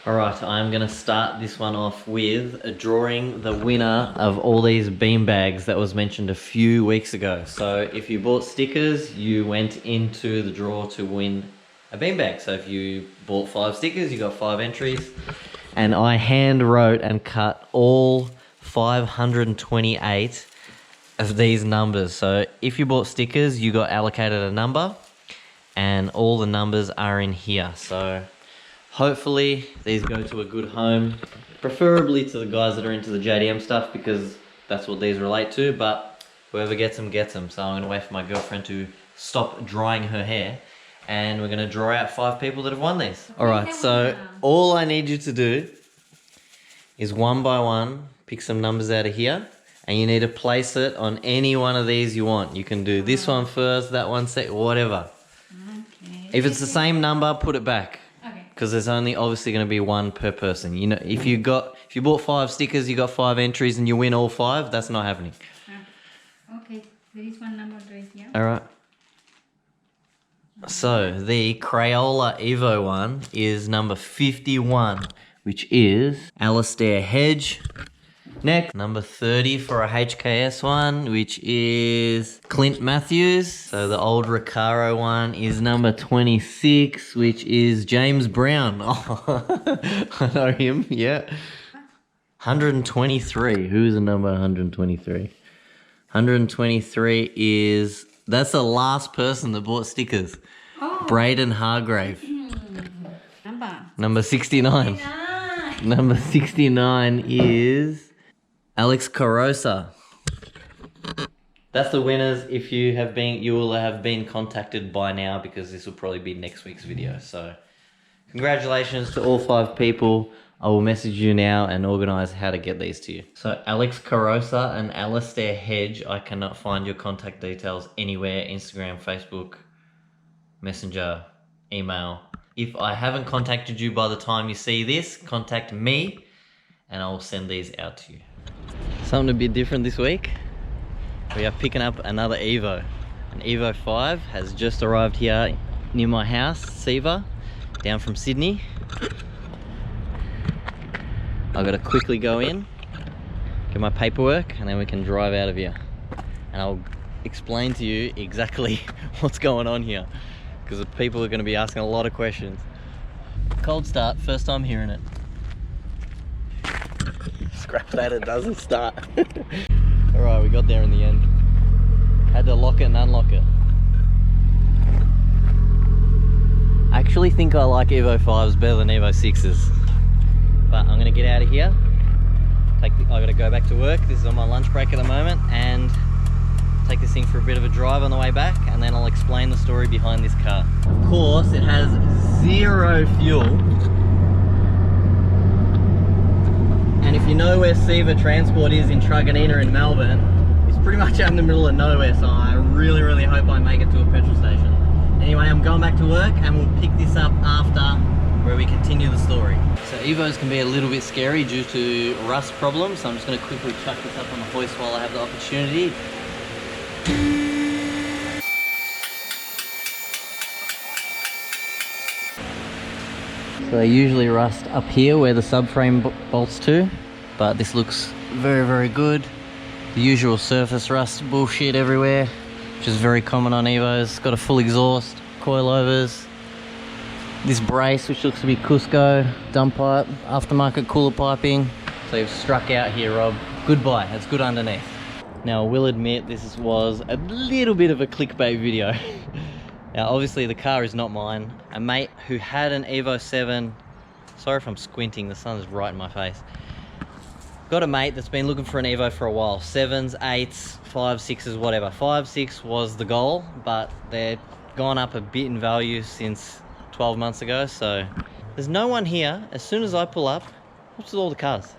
Alright, I'm going to start this one off with drawing the winner of all these beanbags that was mentioned a few weeks ago. So if you bought stickers, you went into the draw to win a beanbag. So if you bought 5 stickers, you got 5 entries. And I hand wrote and cut all 528 of these numbers. So if you bought stickers, you got allocated a number, and all the numbers are in here. So hopefully these go to a good home, preferably to the guys that are into the JDM stuff, because that's what these relate to, but whoever gets them, gets them. So I'm gonna wait for my girlfriend to stop drying her hair, and we're gonna draw out 5 people that have won these. All right, so all I need you to do is one by one, pick some numbers out of here, and you need to place it on any one of these you want. You can do this one first, that one second, whatever. Okay. If it's the same number, put it back. Because there's only obviously going to be one per person. You know, if you bought 5 stickers, you got 5 entries, and you win all 5, that's not happening. Okay, there is one number right here. All right. So the Crayola Evo one is number 51, which is Alistair Hedge. Next, number 30 for a HKS one, which is Clint Matthews. So the old Recaro one is number 26, which is James Brown. Oh, I know him, yeah. 123, who's the number 123? 123 is, that's the last person that bought stickers. Oh. Braden Hargrave. Number 69. Number 69 is Alex Carosa. That's the winners. If you have been, you will have been contacted by now, because this will probably be next week's video. So congratulations to all 5 people. I will message you now and organize how to get these to you. So Alex Carosa and Alistair Hedge, I cannot find your contact details anywhere. Instagram, Facebook, Messenger, email. If I haven't contacted you by the time you see this, contact me and I will send these out to you. Something a bit different this week. We are picking up another Evo. An Evo 5 has just arrived here near my house, CEVA, down from Sydney. I've got to quickly go in, get my paperwork, and then we can drive out of here. And I'll explain to you exactly what's going on here, because the people are going to be asking a lot of questions. Cold start, first time hearing it. Scrap that, it doesn't start. Alright, we got there in the end. Had to lock it and unlock it. I actually think I like Evo 5s better than Evo 6s. But I'm going to get out of here. I got to go back to work. This is on my lunch break at the moment, and take this thing for a bit of a drive on the way back, and then I'll explain the story behind this car. Of course, it has 0 fuel. And if you know where CEVA Transport is in Truganina in Melbourne, it's pretty much out in the middle of nowhere, so I really, really hope I make it to a petrol station. Anyway, I'm going back to work, and we'll pick this up after, where we continue the story. So Evos can be a little bit scary due to rust problems, so I'm just going to quickly chuck this up on the hoist while I have the opportunity. So they usually rust up here where the subframe bolts to, but this looks very, very good. The usual surface rust bullshit everywhere, which is very common on Evos. Got a full exhaust, coilovers, this brace which looks to be Cusco, dump pipe, aftermarket cooler piping. So you've struck out here, Rob. Goodbye, it's good underneath. Now I will admit this was a little bit of a clickbait video. Now obviously the car is not mine. A mate who had an Evo 7, sorry if I'm squinting, the sun is right in my face. Got a mate that's been looking for an Evo for a while. 7s, 8s, 5, 6s, whatever. 5, 6 was the goal, but they're gone up a bit in value since 12 months ago, so there's no one here. As soon as I pull up, what's with all the cars?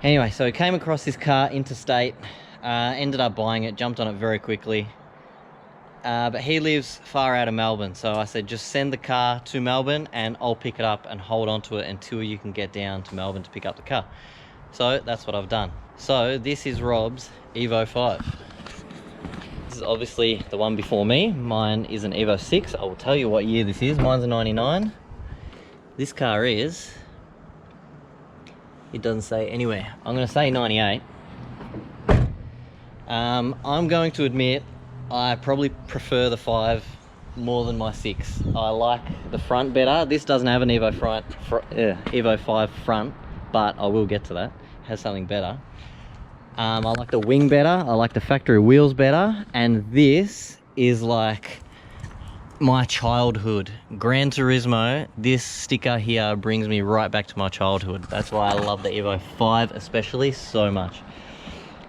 Anyway, so I came across this car interstate, ended up buying it, jumped on it very quickly. But he lives far out of Melbourne, so I said just send the car to Melbourne and I'll pick it up and hold on to it until you can get down to Melbourne to pick up the car. So that's what I've done. So this is Rob's Evo 5. This is obviously the one before me. Mine is an Evo 6. I will tell you what year this is. Mine's a 99. This car is, it doesn't say anywhere. I'm going to say 98. I'm going to admit I probably prefer the 5 more than my 6. I like the front better. This doesn't have an Evo Evo 5 front, but I will get to that. It has something better. I like the wing better. I like the factory wheels better. And this is like my childhood. Gran Turismo, this sticker here brings me right back to my childhood. That's why I love the Evo 5 especially so much.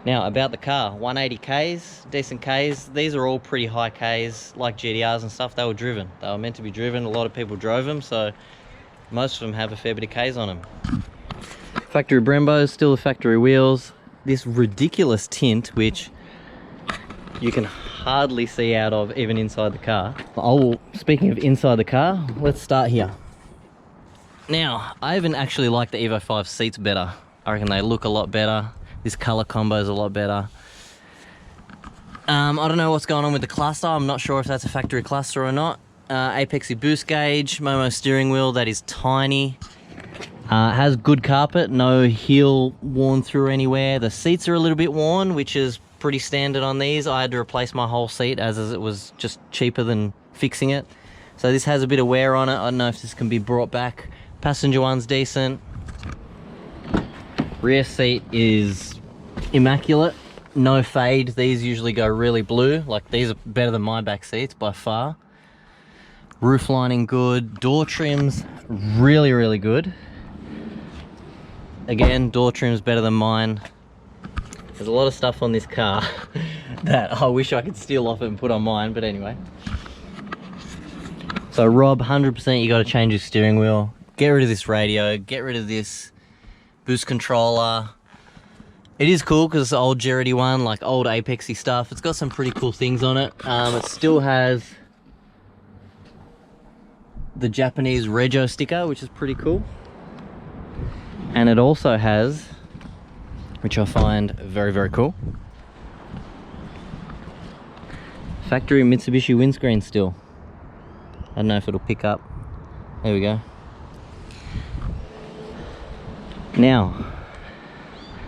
Now about the car, 180 Ks, decent Ks. These are all pretty high Ks, like GTRs and stuff. They were driven. They were meant to be driven. A lot of people drove them, so most of them have a fair bit of Ks on them. Factory Brembos, still the factory wheels. This ridiculous tint, which you can hardly see out of even inside the car. Oh, speaking of inside the car, let's start here. Now, I even actually like the Evo 5 seats better. I reckon they look a lot better. This color combo is a lot better. I don't know what's going on with the cluster. I'm not sure if that's a factory cluster or not. Apexy boost gauge, Momo steering wheel that is tiny. Has good carpet, no heel worn through anywhere. The seats are a little bit worn, which is pretty standard on these. I had to replace my whole seat as it was just cheaper than fixing it. So this has a bit of wear on it. I don't know if this can be brought back. Passenger one's decent. Rear seat is immaculate, no fade. These usually go really blue. Like these are better than my back seats by far. Roof lining good. Door trims really, really good. Again, door trim's better than mine. There's a lot of stuff on this car that I wish I could steal off it and put on mine, but anyway. So Rob, 100% you got to change your steering wheel. Get rid of this radio, get rid of this boost controller. It is cool because it's an old Gerrity one, like old Apexy stuff. It's got some pretty cool things on it. It still has the Japanese Rego sticker, which is pretty cool. And it also has, which I find very, very cool, factory Mitsubishi windscreen still. I don't know if it'll pick up. There we go. Now,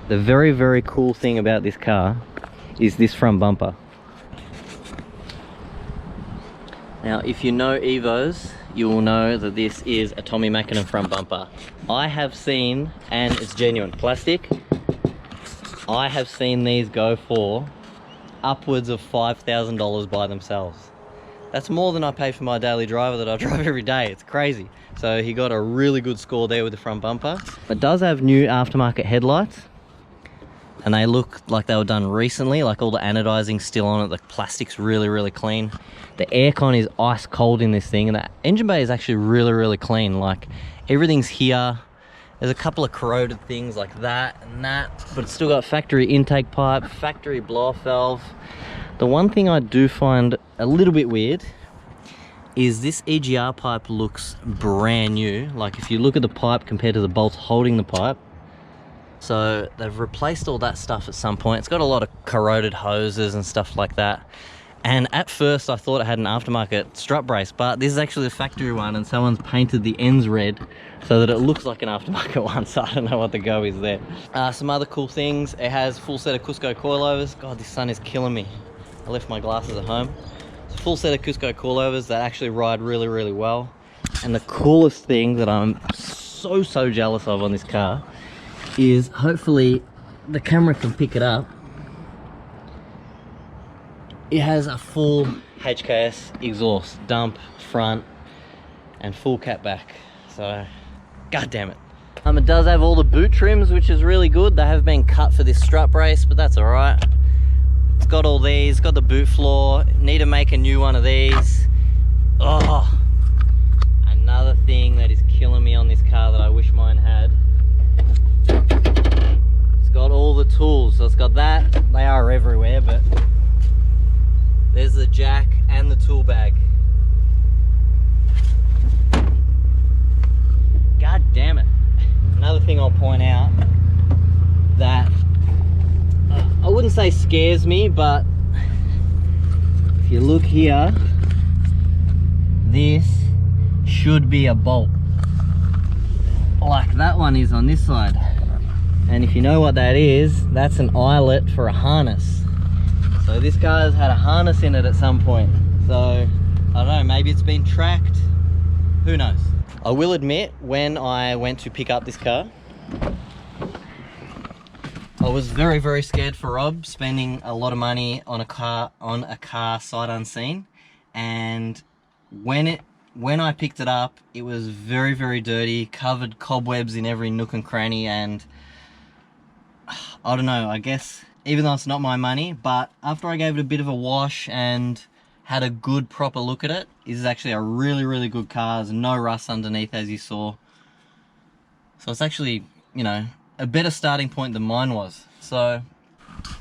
the very, very cool thing about this car is this front bumper. Now, if you know Evos, you will know that this is a Tommy Mackinnon front bumper. I have seen, and it's genuine plastic, I have seen these go for upwards of $5,000 by themselves. That's more than I pay for my daily driver that I drive every day. It's crazy. So he got a really good score there with the front bumper. It does have new aftermarket headlights, and they look like they were done recently, like all the anodizing's still on it. The plastic's really, really clean. The aircon is ice cold in this thing, and the engine bay is actually really, really clean. Like everything's here. There's a couple of corroded things like that and that, but it's still got factory intake pipe, factory blow-off valve. The one thing I do find a little bit weird is this EGR pipe looks brand new. Like if you look at the pipe compared to the bolts holding the pipe. So they've replaced all that stuff at some point. It's got a lot of corroded hoses and stuff like that. And at first I thought it had an aftermarket strut brace, but this is actually a factory one, and someone's painted the ends red so that it looks like an aftermarket one, so I don't know what the go is there. Some other cool things, it has full set of Cusco coilovers. God, this sun is killing me. I left my glasses at home. It's a full set of Cusco coilovers that actually ride really, really well. And the coolest thing that I'm so jealous of on this car is, hopefully the camera can pick it up, it has a full HKS exhaust, dump, front, and full cat back. So, god damn it. It does have all the boot trims, which is really good. They have been cut for this strut brace, but that's alright. It's got all these, got the boot floor. Need to make a new one of these. Oh, another thing that is killing me on this car that I wish mine had. It's got all the tools. So it's got that. They are everywhere, but there's the jack and the tool bag. God damn it. Another thing I'll point out that I wouldn't say scares me, but if you look here, this should be a bolt. Like that one is on this side. And if you know what that is, that's an eyelet for a harness. So this car's had a harness in it at some point. So, I don't know, maybe it's been tracked. Who knows? I will admit, when I went to pick up this car, I was very, very scared for Rob spending a lot of money on a car sight unseen. And when I picked it up, it was very, very dirty, covered cobwebs in every nook and cranny, and I don't know, I guess, even though it's not my money, but after I gave it a bit of a wash and had a good proper look at it, this is actually a really, really good car. There's no rust underneath, as you saw. So it's actually, you know, a better starting point than mine was. So,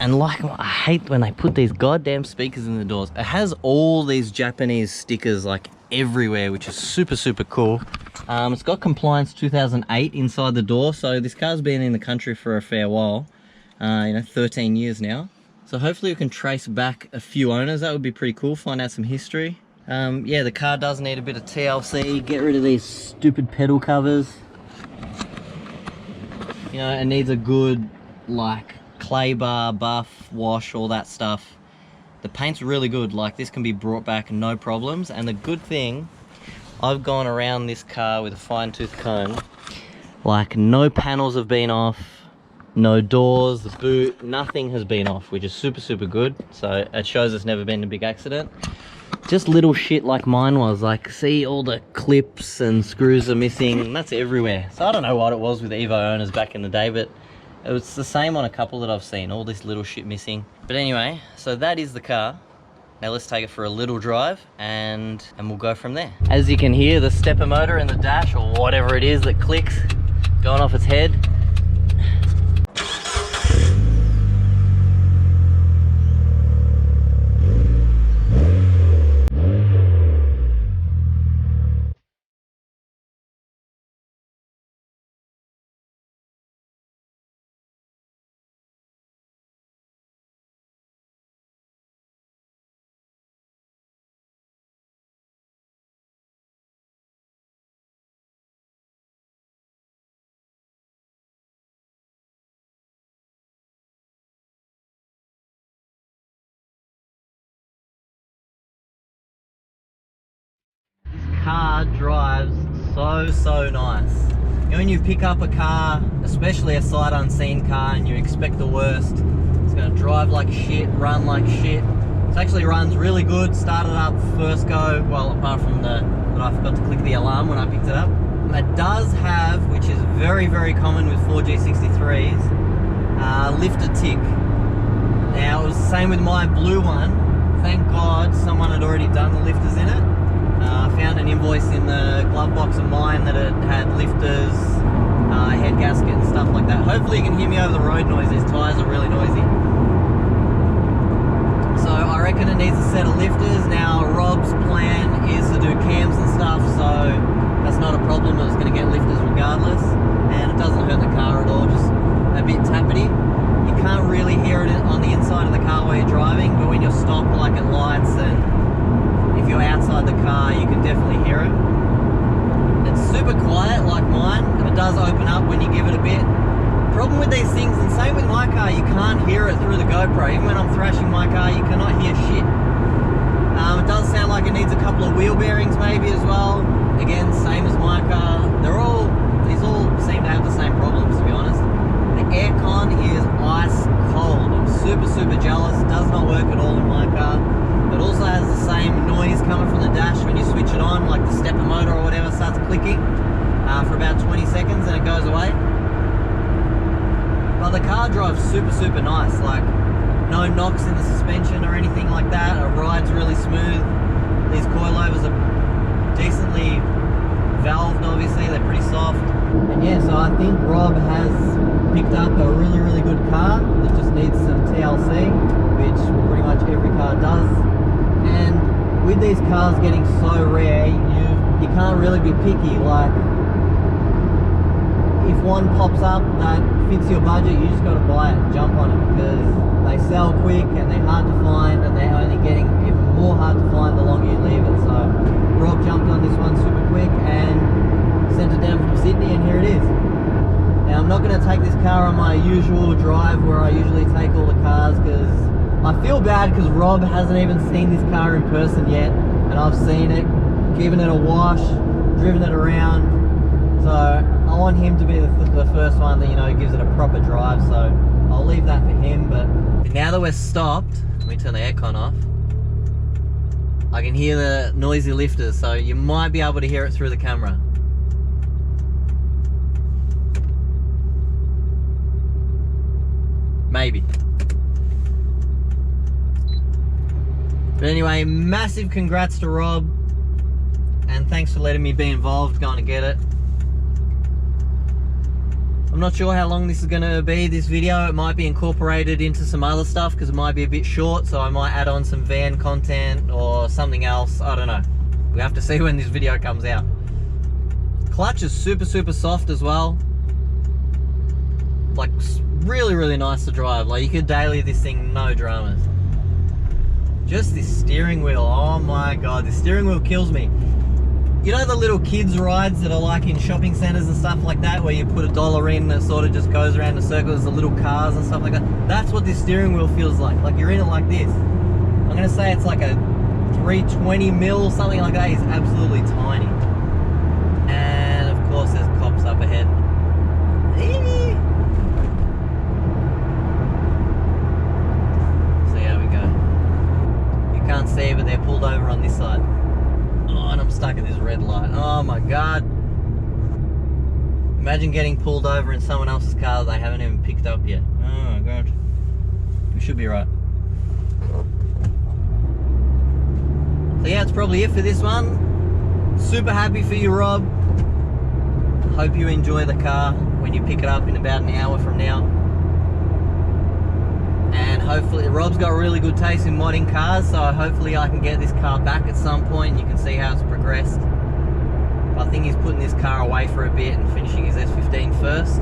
and like, I hate when they put these goddamn speakers in the doors. It has all these Japanese stickers like everywhere, which is super, super cool. It's got compliance 2008 inside the door, so this car's been in the country for a fair while. You know, 13 years now. So hopefully we can trace back a few owners. That would be pretty cool, find out some history. Yeah, the car does need a bit of TLC. Get rid of these stupid pedal covers. You know, it needs a good, like, clay bar, buff, wash, all that stuff. The paint's really good. Like, this can be brought back no problems. And the good thing, I've gone around this car with a fine-tooth comb. Like, no panels have been off, no doors, the boot, nothing has been off, which is super, super good. So it shows it's never been a big accident. Just little shit like mine was, like, see, all the clips and screws are missing. That's everywhere. So I don't know what it was with Evo owners back in the day, but it was the same on a couple that I've seen, all this little shit missing. But anyway, so that is the car. Now let's take it for a little drive and we'll go from there. As you can hear, the stepper motor in the dash, or whatever it is that clicks, going off its head. Car drives so nice. You know, when you pick up a car, especially a sight unseen car, and you expect the worst, it's going to drive like shit, run like shit. It actually runs really good. Started up first go, well, apart from that I forgot to click the alarm when I picked it up. It does have, which is very, very common with 4G63s, lifted tick. Now, it was the same with my blue one. Thank God someone had already done the lifters in it. I found an invoice in the glove box of mine that it had lifters, head gasket and stuff like that. Hopefully you can hear me over the road noise. These tyres are really noisy. So I reckon it needs a set of lifters. Now Rob's plan is to do cams and stuff, so that's not a problem. It's going to get lifters regardless, and it doesn't hurt the car at all, just a bit tappity. You can't really hear it on the inside of the car while you're driving, but when you're stopped, like at lights, and if you're outside the car, you can definitely hear it. It's super quiet like mine, and it does open up when you give it a bit. Problem with these things, and same with my car, you can't hear it through the GoPro. Even when I'm thrashing my car, you cannot hear shit. It does sound like it needs a couple of wheel bearings maybe as well. Again, same as my car. These all seem to have the same problems, to be honest. The aircon is ice cold. I'm super, super jealous. It does not work at all in my car. It also has the same noise coming from the dash when you switch it on, like the stepper motor or whatever starts clicking for about 20 seconds and it goes away. But the car drives super, super nice, like no knocks in the suspension or anything like that. It rides really smooth. These coilovers are decently valved, obviously, they're pretty soft. And yeah, so I think Rob has picked up a really, really good car that just needs some TLC, which pretty much every car does. And with these cars getting so rare, you can't really be picky. Like, if one pops up that fits your budget, you just got to buy it and jump on it, because they sell quick and they're hard to find, and they're only getting even or hard to find the longer you leave it. So Rob jumped on this one super quick and sent it down from Sydney, and here it is. Now I'm not going to take this car on my usual drive where I usually take all the cars, because I feel bad because Rob hasn't even seen this car in person yet, and I've seen it, given it a wash, driven it around. So I want him to be the first one that, you know, gives it a proper drive, so I'll leave that for him. But now that we're stopped, let me turn the aircon off. I can hear the noisy lifters, so you might be able to hear it through the camera. Maybe. But anyway, massive congrats to Rob, and thanks for letting me be involved going to get it. I'm not sure how long this is going to be, this video. It might be incorporated into some other stuff because it might be a bit short, so I might add on some van content or something else. I don't know. We have to see when this video comes out. Clutch is super, super soft as well. Like, really, really nice to drive. Like, you could daily this thing, no dramas. Just this steering wheel, oh my god, this steering wheel kills me. You know the little kids rides that are like in shopping centers and stuff like that, where you put $1 in and it sort of just goes around the circles, the little cars and stuff like that? That's what this steering wheel feels like. Like, you're in it like this. I'm gonna say it's like a 320 mil, something like that. It's absolutely tiny. And of course there's cops up ahead. So here we go. You can't see, but they're pulled over on this side. Oh, and I'm stuck at this red light. Oh my god. Imagine getting pulled over in someone else's car that they haven't even picked up yet. Oh my god. We should be right. So yeah, that's probably it for this one. Super happy for you, Rob. Hope you enjoy the car when you pick it up in about an hour from now. And hopefully, Rob's got a really good taste in modding cars, so hopefully I can get this car back at some point and you can see how it's progressed. I think he's putting this car away for a bit and finishing his S15 first,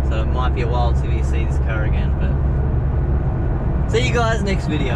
so it might be a while till you see this car again. But see you guys next video.